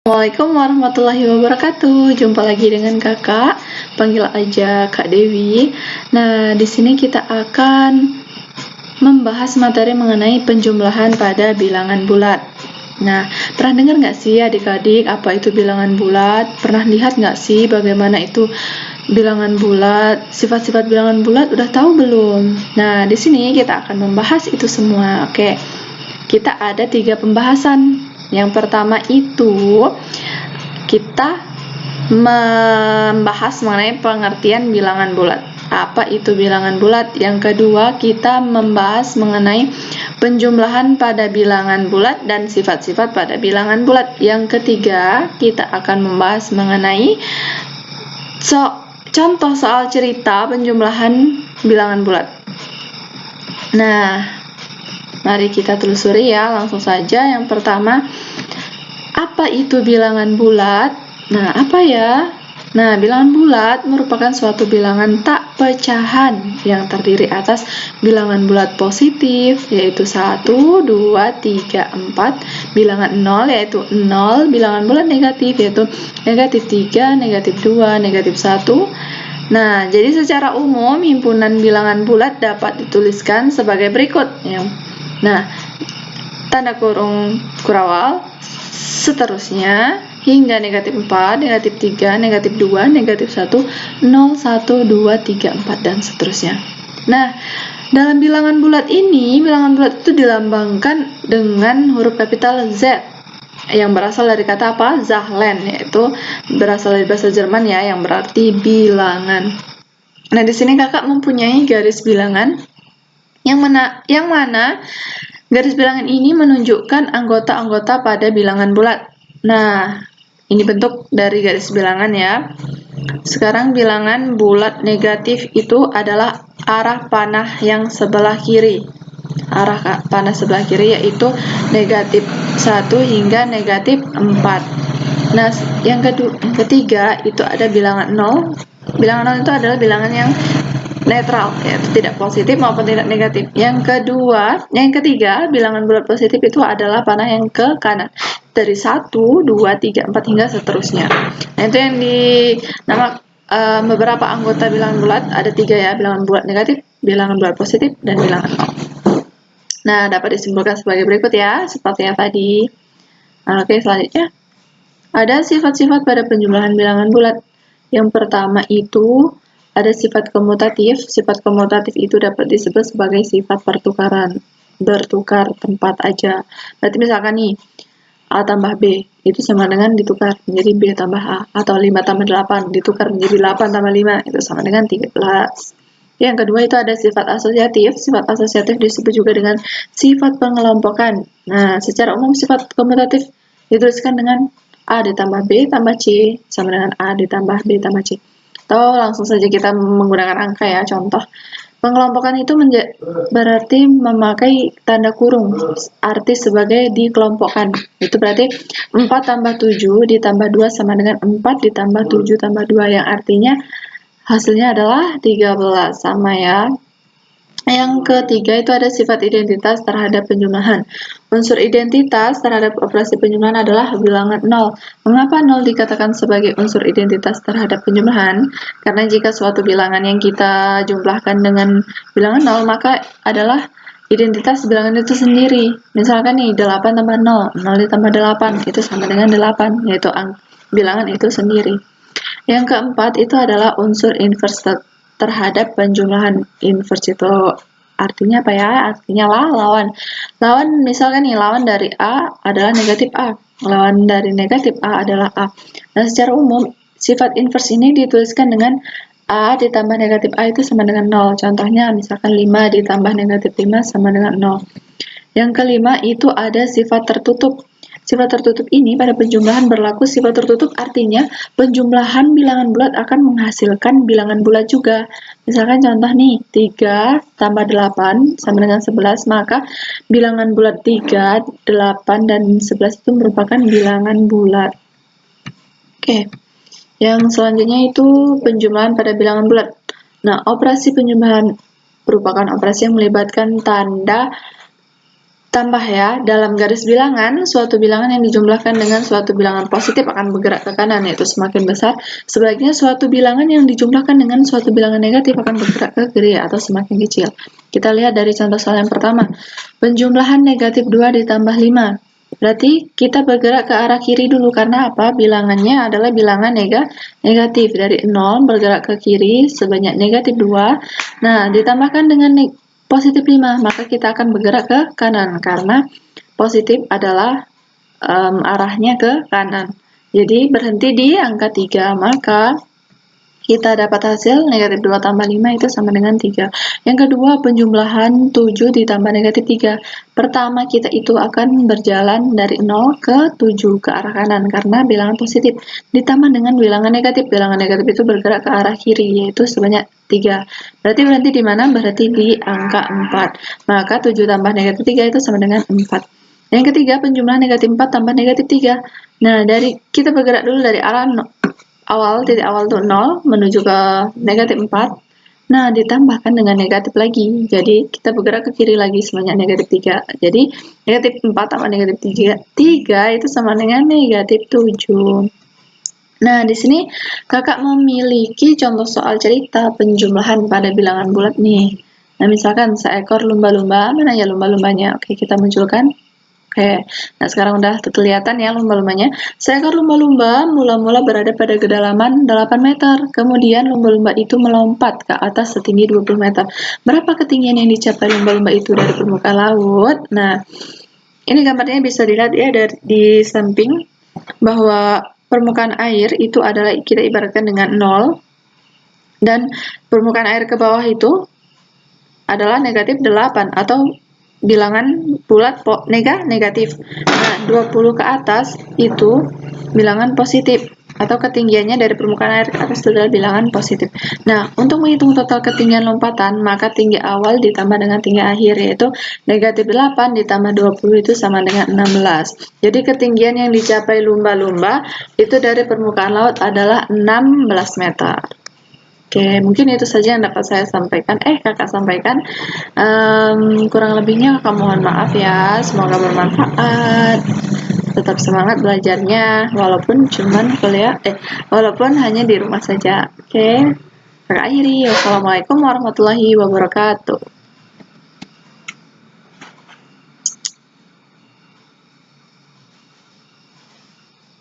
Assalamualaikum warahmatullahi wabarakatuh. Jumpa lagi dengan Kakak, panggil aja Kak Dewi. Nah, di sini kita akan membahas materi mengenai penjumlahan pada bilangan bulat. Nah, pernah dengar nggak sih adik-adik apa itu bilangan bulat? Pernah lihat nggak sih bagaimana itu bilangan bulat? Sifat-sifat bilangan bulat udah tahu belum? Nah, di sini kita akan membahas itu semua. Oke, kita ada 3 pembahasan. Yang pertama itu kita membahas mengenai pengertian bilangan bulat. Apa itu bilangan bulat? Yang kedua, kita membahas mengenai penjumlahan pada bilangan bulat dan sifat-sifat pada bilangan bulat. Yang ketiga, kita akan membahas mengenai contoh soal cerita penjumlahan bilangan bulat. Nah, mari kita telusuri ya, langsung saja. Yang pertama, apa itu bilangan bulat? Nah, apa ya? Nah, bilangan bulat merupakan suatu bilangan tak pecahan yang terdiri atas bilangan bulat positif, yaitu 1, 2, 3, 4, bilangan 0, yaitu 0, bilangan bulat negatif, yaitu negatif 3, negatif 2, negatif 1. Nah, jadi secara umum, himpunan bilangan bulat dapat dituliskan sebagai berikut. Nah, tanda kurung kurawal, seterusnya hingga negatif 4, negatif 3, negatif 2, negatif 1, 0, 1, 2, 3, 4, dan seterusnya. Nah, dalam bilangan bulat ini, bilangan bulat itu dilambangkan dengan huruf kapital Z yang berasal dari kata apa? Zahlen, yaitu berasal dari bahasa Jerman ya, yang berarti bilangan. Nah, di sini kakak mempunyai garis bilangan yang mana garis bilangan ini menunjukkan anggota-anggota pada bilangan bulat. Nah, ini bentuk dari garis bilangan ya. Sekarang bilangan bulat negatif itu adalah arah panah yang sebelah kiri. Arah panah sebelah kiri yaitu negatif 1 hingga negatif 4. Nah, yang ketiga itu ada bilangan 0. Bilangan 0 itu adalah bilangan yang netral, yaitu tidak positif maupun tidak negatif. Yang ketiga, bilangan bulat positif itu adalah panah yang ke kanan. Dari 1, 2, 3, 4 hingga seterusnya. Nah, itu yang beberapa anggota bilangan bulat, ada 3 ya, bilangan bulat negatif, bilangan bulat positif, dan bilangan 0. Nah, dapat disimpulkan sebagai berikut ya, seperti yang tadi. Oke, selanjutnya. Ada sifat-sifat pada penjumlahan bilangan bulat. Yang pertama itu ada sifat komutatif. Sifat komutatif itu dapat disebut sebagai sifat pertukaran, bertukar tempat aja. Berarti misalkan nih, A tambah B itu sama dengan ditukar menjadi B tambah A, atau 5 tambah 8 ditukar menjadi 8 tambah 5, itu sama dengan 13. Yang kedua itu ada sifat asosiatif. Sifat asosiatif disebut juga dengan sifat pengelompokan. Nah, secara umum sifat komutatif dituliskan dengan A ditambah B tambah C sama dengan A ditambah B tambah C. Atau langsung saja kita menggunakan angka ya, contoh. Pengelompokan itu berarti memakai tanda kurung, arti sebagai dikelompokkan. Itu berarti 4 tambah 7 ditambah 2 sama dengan 4 ditambah 7 tambah 2, yang artinya hasilnya adalah 13, sama ya. Yang ketiga itu ada sifat identitas terhadap penjumlahan. Unsur identitas terhadap operasi penjumlahan adalah bilangan 0. Mengapa 0 dikatakan sebagai unsur identitas terhadap penjumlahan? Karena jika suatu bilangan yang kita jumlahkan dengan bilangan 0, maka adalah identitas bilangan itu sendiri. Misalkan nih, 8 tambah 0, 0 ditambah 8, itu sama dengan 8, yaitu bilangan itu sendiri. Yang keempat itu adalah unsur inverse terhadap penjumlahan. Inverse itu artinya apa ya? Artinya lawan. Lawan misalkan nih, lawan dari A adalah negatif A. Lawan dari negatif A adalah A. Nah, secara umum sifat inverse ini dituliskan dengan A ditambah negatif A itu sama dengan 0. Contohnya misalkan 5 ditambah negatif 5 sama dengan 0. Yang kelima itu ada sifat tertutup. Sifat tertutup ini pada penjumlahan berlaku. Sifat tertutup artinya penjumlahan bilangan bulat akan menghasilkan bilangan bulat juga. Misalkan contoh nih, 3 tambah 8 sama dengan 11, maka bilangan bulat 3, 8, dan 11 itu merupakan bilangan bulat. Oke, yang selanjutnya itu penjumlahan pada bilangan bulat. Nah, operasi penjumlahan merupakan operasi yang melibatkan tanda Tambah ya, dalam garis bilangan, suatu bilangan yang dijumlahkan dengan suatu bilangan positif akan bergerak ke kanan, yaitu semakin besar. Sebaliknya, suatu bilangan yang dijumlahkan dengan suatu bilangan negatif akan bergerak ke kiri atau semakin kecil. Kita lihat dari contoh soal yang pertama. Penjumlahan negatif 2 ditambah 5. Berarti kita bergerak ke arah kiri dulu, karena apa? Bilangannya adalah bilangan negatif. Dari 0 bergerak ke kiri sebanyak negatif 2. Nah, ditambahkan dengan positif 5, maka kita akan bergerak ke kanan, karena positif adalah arahnya ke kanan. Jadi berhenti di angka 3, maka kita dapat hasil negatif 2 tambah 5 itu sama dengan 3. Yang kedua, penjumlahan 7 ditambah negatif 3. Pertama, kita itu akan berjalan dari 0 ke 7 ke arah kanan, karena bilangan positif. Ditambah dengan bilangan negatif. Bilangan negatif itu bergerak ke arah kiri, yaitu sebanyak 3. Berarti berhenti di mana? Berarti di angka 4. Maka 7 tambah negatif 3 itu sama dengan 4. Yang ketiga, penjumlahan negatif 4 tambah negatif 3. Nah, kita bergerak dulu dari arah titik awal itu 0 menuju ke negatif 4. Nah, ditambahkan dengan negatif lagi. Jadi, kita bergerak ke kiri lagi sebanyak negatif 3. Jadi, negatif 4 tambah negatif 3 itu sama dengan negatif 7. Nah, di sini kakak memiliki contoh soal cerita penjumlahan pada bilangan bulat nih. Nah, misalkan seekor lumba-lumba, mana ya lumba-lumbanya? Oke, kita munculkan. Oke, nah sekarang udah kelihatan ya lumba-lumbanya. Seekor lumba-lumba mula-mula berada pada kedalaman 8 meter. Kemudian lumba-lumba itu melompat ke atas setinggi 20 meter. Berapa ketinggian yang dicapai lumba-lumba itu dari permukaan laut? Nah, ini gambarnya bisa dilihat ya di samping, bahwa permukaan air itu adalah kita ibaratkan dengan 0. Dan permukaan air ke bawah itu adalah negatif 8 atau bilangan bulat negatif. Nah, 20 ke atas itu bilangan positif, atau ketinggiannya dari permukaan air ke atas itu adalah bilangan positif. Nah, untuk menghitung total ketinggian lompatan, maka tinggi awal ditambah dengan tinggi akhir, yaitu negatif 8 ditambah 20 itu sama dengan 16. Jadi ketinggian yang dicapai lumba-lumba itu dari permukaan laut adalah 16 meter. Oke, mungkin itu saja yang dapat saya sampaikan. Kakak sampaikan. Kurang lebihnya kakak mohon maaf ya. Semoga bermanfaat. Tetap semangat belajarnya, walaupun walaupun hanya di rumah saja. Oke, kakak akhiri. Wassalamualaikum warahmatullahi wabarakatuh.